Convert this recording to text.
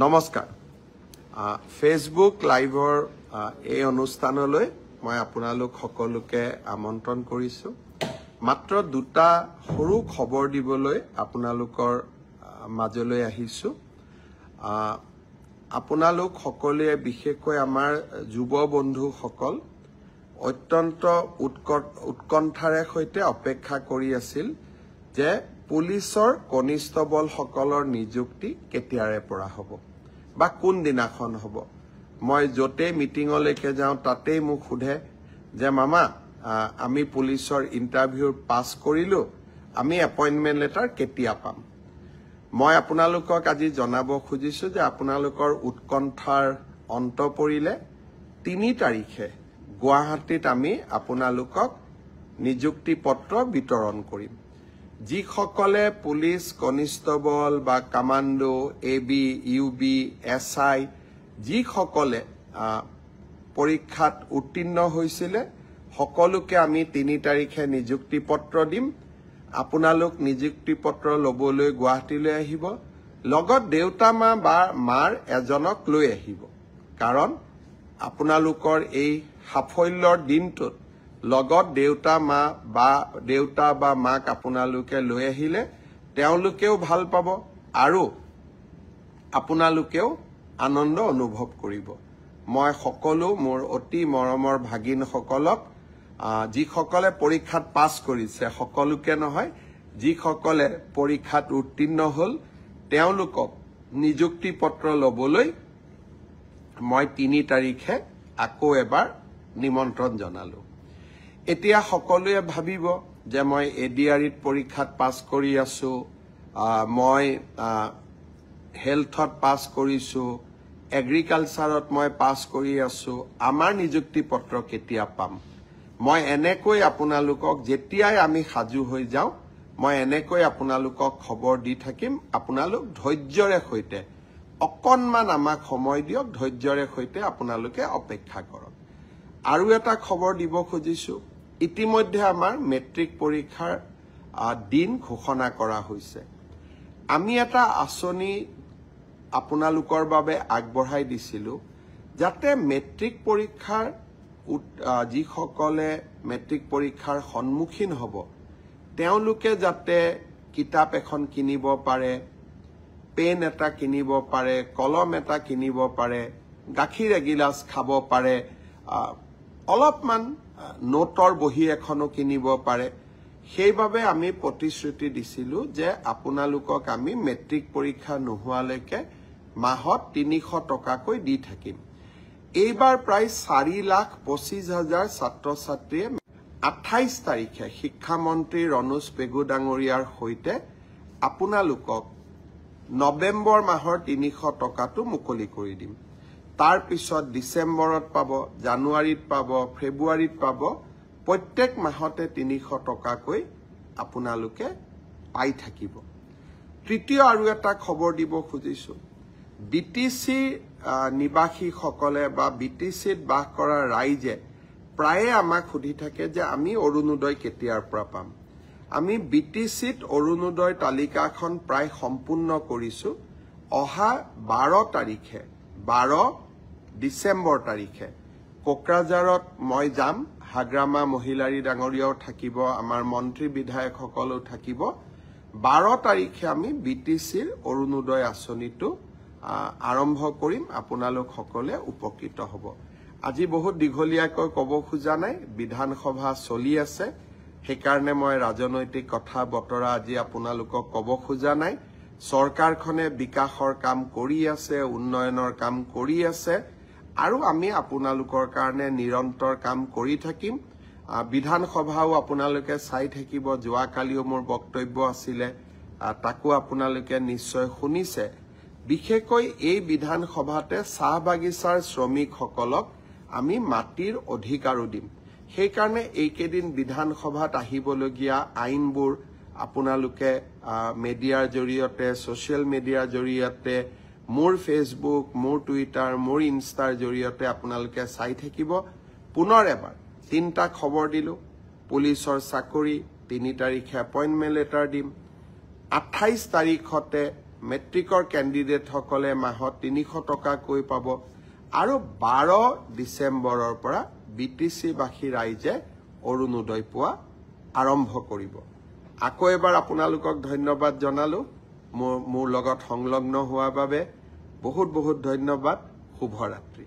নমস্কাৰ ফেসবুক লাইভৰ এই অনুষ্ঠানলৈ মই আপোনালোক সকলোকে আমন্ত্ৰণ কৰিছো মাত্ৰ দুটা সৰু খবৰ দিবলৈ আপোনালোকৰ মাজলৈ আহিছো আপোনালোক সকলোৱে বিশেষকৈ আমাৰ যুৱ বন্ধু সকল অত্যন্ত উৎকণ্ঠাৰে সৈতে অপেক্ষা কৰি আছিল যে পুলিচৰ কনিষ্টবল সকলৰ নিযুক্তি কেতিয়াৰে পৰা হ'ব বা কোন দিনাখন হ'ব মই জতে মিটিংলৈকে যাওঁ তাতেই মোক খুধে যে মামা আমি পুলিচৰ ইন্টাৰভিউ পাস কৰিলো আমি এপইন্টমেন্ট লেটাৰ কেতিয়া পাম মই আপোনালোকক আজি জনাব খুজিছো যে আপোনালোকৰ উৎকণ্ঠাৰ অন্ত পৰিলে 3 তাৰিখে গুৱাহাটীত আমি আপোনালোকক নিযুক্তি পত্ৰ বিতৰণ কৰিম যিসকলে পুলিচ কনিষ্টবল বা কমান্ডো এবি ইউবি এসআই যিসকলে পৰীক্ষাত উত্তীৰ্ণ হৈছিল সকলোকে আমি 3 তাৰিখে নিযুক্তি পত্ৰ দিম আপোনালোক নিযুক্তি পত্ৰ লবলৈ গুৱাহাটীলৈ আহিব লগত দেউতা মা বা মাৰ এজনক লৈ আহিব কাৰণ আপোনালোকৰ এই সাফল্যৰ দিনটোত লগত দেউতা বা মাক আপোনালোকে লৈ আহিলে তেওঁলোকেও ভাল পাব আৰু আপোনালোকেও আনন্দ অনুভৱ কৰিব মই সকলো মোৰ অতি মৰমৰ ভাগিন সকলক যিসকলে পৰীক্ষাত পাস কৰিছে সকলোকে নহয় যিসকলে পৰীক্ষাত উত্তীৰ্ণ হল তেওঁলোকক নিযুক্তি পত্ৰ লবলৈ মই 3 তাৰিখে আকৌ এবাৰ নিমন্ত্ৰণ জনালো এতিয়া সকলোৱে ভাবিব যে মই এডিআৰিত পৰীক্ষাত পাস কৰি আছো মই হেলথত পাস কৰিছো এগ্ৰিকালচাৰত মই পাস কৰি আছো আমাৰ নিযুক্তি পত্ৰ কেতিয়া পাম মই এনেকৈ আপোনালোকক যেতিয়াই আমি সাজু হৈ যাও মই এনেকৈ আপোনালোকক খবৰ দি থাকিম আপোনালোক ধৈৰ্যৰে সৈতে অকনমান আমাক সময় দিয়ক ধৈৰ্যৰে সৈতে আপোনালোকে অপেক্ষা কৰক আৰু এটা খবৰ দিব খুজিছো ইতিমধ্যে আমাৰ মেট্ৰিক পৰীক্ষাৰ দিন ঘোষণা কৰা হৈছে আমি এটা আঁচনি আপোনালোকৰ বাবে আগবঢ়াই দিছিলো যাতে মেট্ৰিক পৰীক্ষাৰ যিসকলে মেট্ৰিক পৰীক্ষাৰ সন্মুখীন হ'ব তেওঁলোকে যাতে কিতাপ এখন কিনিব পাৰে পেন এটা কিনিব পাৰে কলম এটা কিনিব পাৰে গাখীৰ এগিলাস খাব পাৰে অলপমান নোটৰ বহি এখনো কিনিব পাৰে সেইভাবে আমি প্ৰতিশ্ৰুতি দিছিলো যে আপোনালোকক আমি মেট্ৰিক পৰীক্ষা নোহোৱালৈকে মাহত 300 টকাকৈ দি থাকিম এইবাৰ প্ৰায় 4,25,000 ছাত্ৰ ছাত্ৰীয়ে 28 তাৰিখে শিক্ষামন্ত্ৰী ৰনোজ পেগু ডাঙৰীয়াৰ সৈতে আপোনালোকক নৱেম্বৰ মাহৰ 300 টকাটো মুকলি কৰি দিম তাৰ পিছত ডিসেম্বৰত পাব জানুৱাৰীত পাব ফেব্ৰুৱাৰীত পাব প্ৰত্যেক মাহতে 300 টকাকৈ আপোনালোকে পাই থাকিব তৃতীয় আৰু এটা খবৰ দিব খুজিছো বিটিসি নিবাসী সকলে বা বিটিসিত বাস কৰা ৰাইজে প্ৰায়ে আমাক সুধি থাকে যে আমি অৰুণোদয় কেতিয়াৰ পৰা পাম আমি বিটিসিত অৰুণোদয় তালিকাখন প্ৰায় সম্পূৰ্ণ কৰিছো অহা 12 তাৰিখে 12 ডিসেম্বৰ তাৰিখে কোকৰাঝাৰত মই যাম হাগ্ৰামা মহিলাৰী ডাঙৰীয়াও থাকিব আমাৰ মন্ত্ৰী বিধায়ক সকলো থাকিব 12 তাৰিখে আমি বিটিসিৰ অৰুণোদয় আঁচনিটো আৰম্ভ কৰিম আপোনালোক সকলে উপকৃত হ'ব আজি বহুত দীঘলীয়াকৈ ক'ব খোজা নাই বিধানসভা চলি আছে সেইকাৰণে মই ৰাজনৈতিক কথা বতৰা আজি আপোনালোকক ক'ব খোজা নাই চৰকাৰখনে বিকাশৰ কাম কৰি আছে উন্নয়নৰ কাম কৰি আছে আৰু আমি আপোনালোকৰ কাৰণে নিৰন্তৰ কাম কৰি থাকিম বিধানসভাও আপোনালোকে চাই থাকিব যোৱা কালিও মোৰ বক্তব্য আছিল তাকো আপোনালোকে নিশ্চয় শুনিছে বিশেষকৈ এই বিধানসভাতে চাহ বাগিচাৰ শ্ৰমিক সকলক আমি মাটিৰ অধিকাৰো দিম সেই কাৰণে এইকেদিন বিধানসভাত আহিবলগীয়া আইনবোৰ আপোনালোকে মিডিয়াৰ জৰিয়তে সোশ্যাল মিডিয়াৰ জৰিয়তে মোৰ ফেসবুক মোৰ টুইটাৰ মোৰ ইনষ্টাৰ জৰিয়তে আপোনালোকে চাই থাকিব পুনৰ এবাৰ 3টা খবৰ দিলো পুলিচৰ চাকৰি 3 তাৰিখে এপইন্টমেন্ট লেটাৰ দিম 28 তাৰিখতে মেট্ৰিকৰ কেণ্ডিডেটসকলে মাহত 300 টকাকৈ পাব আৰু 12 ডিচেম্বৰৰ পৰা BTC-বাসী ৰাইজে অৰুণোদয় পোৱা আৰম্ভ কৰিব। আকৌ এবাৰ আপোনালোকক ধন্যবাদ জনালো মোৰ লগত সংলগ্ন হোৱাৰ বাবে। বহুত বহুত ধন্যবাদ। শুভৰাত্ৰি।